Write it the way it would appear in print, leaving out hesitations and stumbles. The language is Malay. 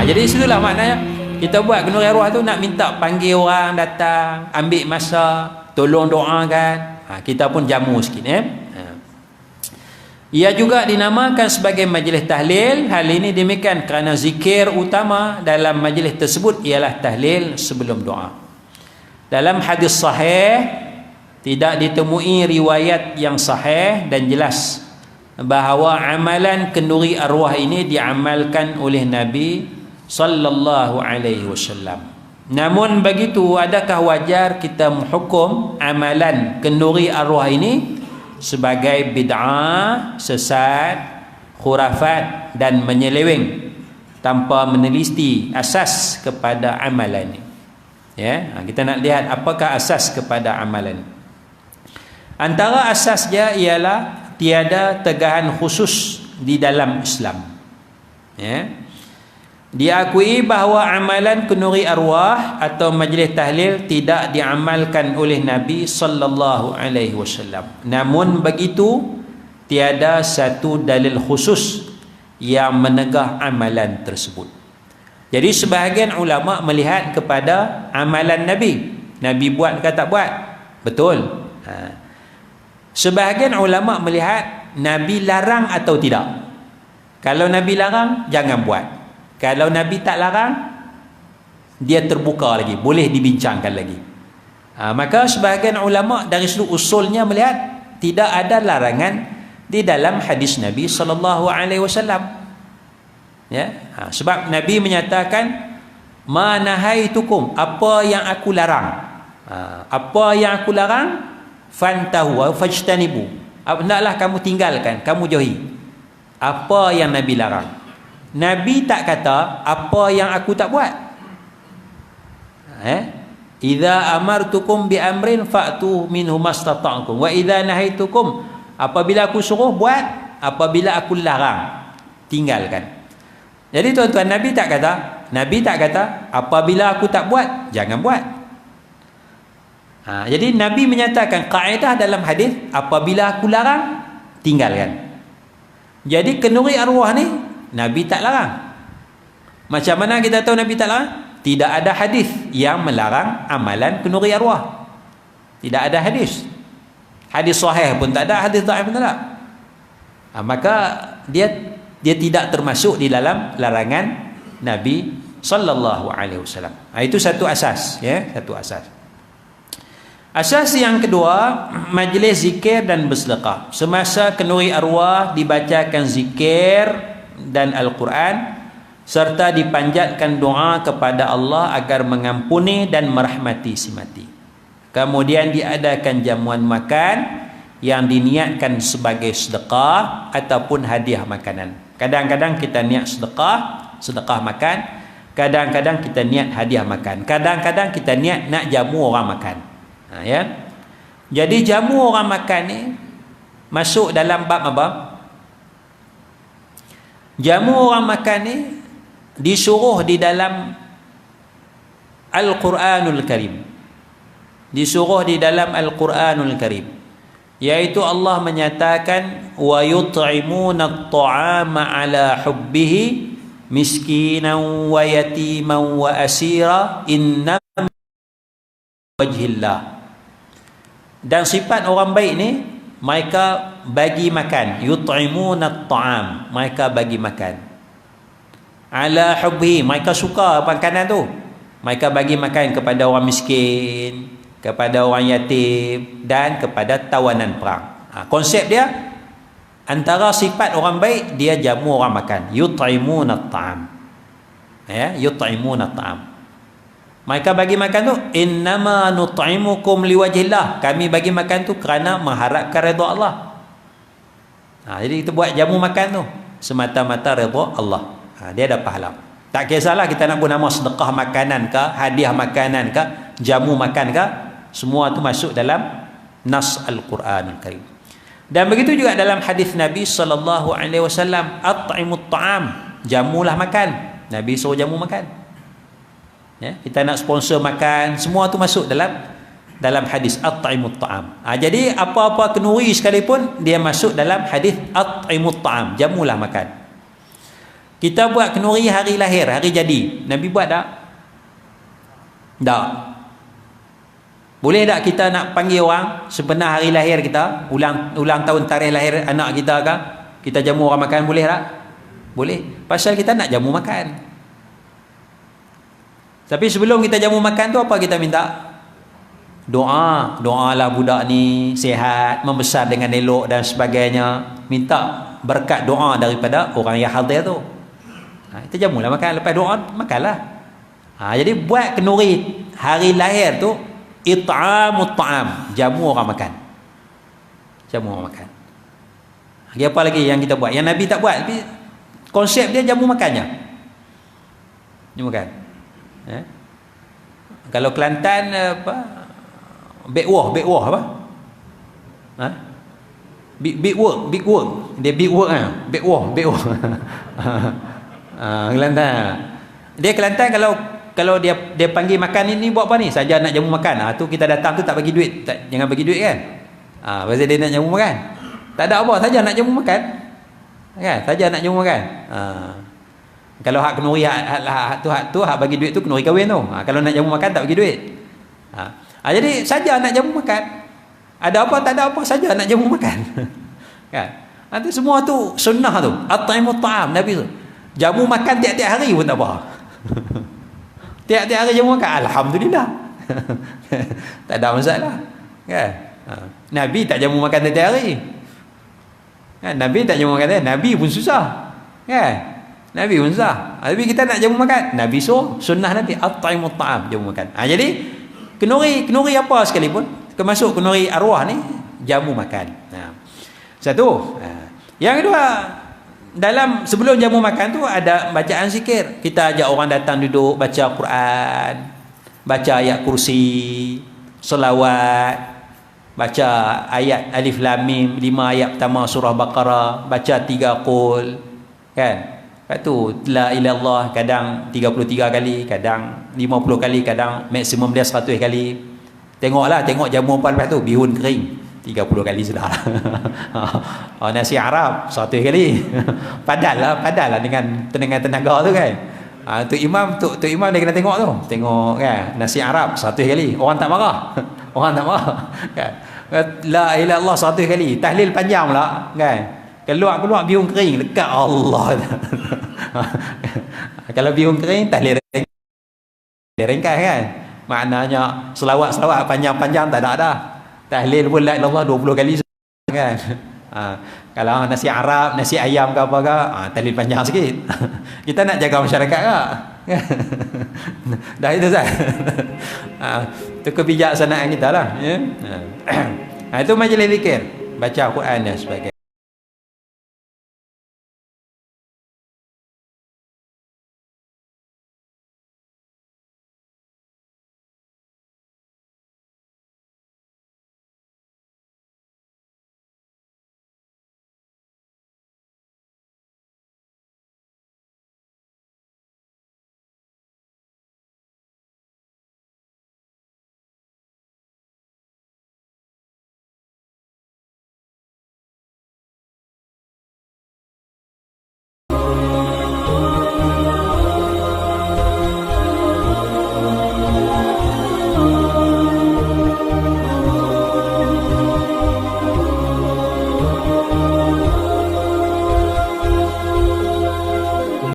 Jadi situlah maknanya kita buat kenduri arwah tu nak minta panggil orang datang, ambil masa, tolong doakan. Kita pun jamu sikit Ia juga dinamakan sebagai majlis tahlil. Hal ini demikian kerana zikir utama dalam majlis tersebut ialah tahlil sebelum doa. Dalam hadis sahih tidak ditemui riwayat yang sahih dan jelas bahawa amalan kenduri arwah ini diamalkan oleh Nabi sallallahu alaihi wasallam. Namun begitu, adakah wajar kita menghukum amalan kenduri arwah ini sebagai bid'ah, sesat, khurafat dan menyeleweng tanpa meneliti asas kepada amalan ini? Kita nak lihat apakah asas kepada amalan. Antara asasnya ialah tiada tegahan khusus di dalam Islam. Diakui bahawa amalan kenduri arwah atau majlis tahlil tidak diamalkan oleh Nabi sallallahu alaihi wasallam. Namun begitu, tiada satu dalil khusus yang menegah amalan tersebut. Jadi sebahagian ulama melihat kepada amalan Nabi. Nabi buat ke tak buat? Betul. Sebahagian ulama melihat Nabi larang atau tidak. Kalau Nabi larang, jangan buat. Kalau Nabi tak larang, dia terbuka lagi, boleh dibincangkan lagi. Maka sebahagian ulama dari sudut usulnya melihat tidak ada larangan di dalam hadis Nabi sallallahu alaihi wasallam. Sebab Nabi menyatakan, ma nahaitukum, apa yang aku larang. Apa yang aku larang, fantahu wa fajtanibu. Hendaklah kamu tinggalkan, kamu jauhi. Apa yang Nabi larang. Nabi tak kata apa yang aku tak buat. Idza amartukum bi amrin fa'tu minhu mastata'tum wa idza nahaitukum, apabila aku suruh buat, apabila aku larang tinggalkan. Jadi tuan-tuan, Nabi tak kata apabila aku tak buat jangan buat. Jadi Nabi menyatakan kaedah dalam hadis, apabila aku larang tinggalkan. Jadi kenduri arwah ni Nabi tak larang. Macam mana kita tahu Nabi tak larang? Tidak ada hadis yang melarang amalan kenduri arwah. Tidak ada hadis. Hadis sahih pun tak ada, hadis dhaif pun tak ada. Maka dia tidak termasuk di dalam larangan Nabi sallallahu alaihi wasallam. Itu satu asas, satu asas. Asas yang kedua, majlis zikir dan bersedekah. Semasa kenduri arwah dibacakan zikir dan Al-Quran serta dipanjatkan doa kepada Allah agar mengampuni dan merahmati si mati. Kemudian diadakan jamuan makan yang diniatkan sebagai sedekah ataupun hadiah makanan. Kadang-kadang kita niat sedekah makan. Kadang-kadang kita niat hadiah makan. Kadang-kadang kita niat nak jamu orang makan. Jadi jamu orang makan ni masuk dalam bab apa? Jamu orang makan ni disuruh di dalam Al-Quranul Karim. Disuruh di dalam Al-Quranul Karim. Yaitu Allah menyatakan, wa yut'imuna at-ta'ama ala hubbihi miskinan wa yatiman wa asira innama wajhillah. Dan sifat orang baik ni, mereka bagi makan, yut'imuna at-ta'am, mereka bagi makan ala hubbi, mereka suka makanan tu, mereka bagi makan kepada orang miskin, kepada orang yatim dan kepada tawanan perang. Konsep dia, antara sifat orang baik, dia jamu orang makan, yut'imuna at-ta'am, yut'imuna at-ta'am, mereka bagi makan tu, innama nut'imukum liwajhillah, kami bagi makan tu kerana mengharapkan redha Allah. Jadi kita buat jamu makan tu semata-mata redha Allah. Dia ada pahala. Tak kisahlah kita nak guna nama sedekah makanan ke, hadiah makanan ke, jamu makan ke, semua tu masuk dalam nas Al-Quran Al-Karim. Dan begitu juga dalam hadis Nabi sallallahu alaihi wasallam, at'imut ta'am, jamulah makan. Nabi suruh jamu makan. Kita nak sponsor makan, semua tu masuk dalam hadis at'imut ta'am. Jadi apa-apa kenduri sekalipun dia masuk dalam hadis at'imut ta'am, jamulah makan. Kita buat kenduri hari lahir, hari jadi. Nabi buat tak? Tak. Boleh tak kita nak panggil orang sebenar hari lahir kita, ulang tahun tarikh lahir anak kita kan? Kita jamu orang makan, boleh tak? Boleh. Pasal kita nak jamu makan. Tapi sebelum kita jamu makan tu apa kita minta? Doalah budak ni sihat, membesar dengan elok dan sebagainya. Minta berkat doa daripada orang yang hadir tu. Kita jamulah makan, lepas doa makanlah. Jadi buat kenduri hari lahir tu it'amut ta'am, jamu orang makan. Jamu orang makan. Apa lagi yang kita buat? Yang Nabi tak buat, tapi konsep dia jamu makannya. Jamu makan. Kalau Kelantan apa? Backwah apa? Big work. Dia big work kan? Backwah. Kelantan. Dia Kelantan kalau dia panggil makan ni buat apa ni? Saja nak jamu makan. Tu kita datang tu tak bagi duit. Jangan bagi duit kan? Pasal dia nak jamu makan. Tak ada apa, saja nak jamu makan. Kan? Saja nak jamu makan. Kalau hak kenduri hak bagi duit tu kenduri kahwin tu. Kalau nak jamu makan tak bagi duit. Jadi saja nak jamu makan. Ada apa tak ada apa, saja nak jamu makan. Kan? Itu semua tu sunnah tu. At-ta'imut ta'am Nabi tu. Jamu makan tiap-tiap hari pun tak apa. Tiap-tiap hari jamu makan, alhamdulillah. Tak ada masalah. Kan? Nabi tak jamu makan tiap-tiap hari. Kan? Nabi tak jamu makan, Nabi pun susah. Kan? Nabi pun susah. Tapi kita nak jamu makan, Nabi sunnah Nabi at-ta'imut ta'am, jamu makan. Jadi kenduri apa sekalipun, termasuk kenduri arwah ni, jamu makan. Satu. Yang kedua, dalam sebelum jamu makan tu ada bacaan zikir. Kita ajak orang datang duduk baca Quran, baca ayat kursi, selawat, baca ayat Alif Lam Mim, 5 ayat pertama surah Baqarah, baca 3 qul, kan? Lepas tu la ilallah kadang 33 kali, kadang 50 kali, kadang maksimum dia 100 kali. Tengok jamu apa lepas tu, bihun kering 30 kali sudah. Nasi Arab 100 kali. Padahal lah dengan tenaga tu kan. Tu imam dia kena tengok tu. Tengok kan, nasi Arab 100 kali. Orang tak marah. Kan. La ilaha illallah 100 kali. Tahlil panjang pula kan. Keluar bihun kering dekat Allah. Kalau bihun kering tahlil ringkas kan. Maknanya selawat panjang-panjang tak ada dah. Tahlil pun la ilallah 20 kali kan. Kalau nasi Arab, nasi ayam ke apa ke, tahlil panjang sikit. Kita nak jaga masyarakat ke? Dah itu Ustaz. Itu kebijaksanaan kita lah ya. Itu majlis zikir, baca Quran dan sebagainya.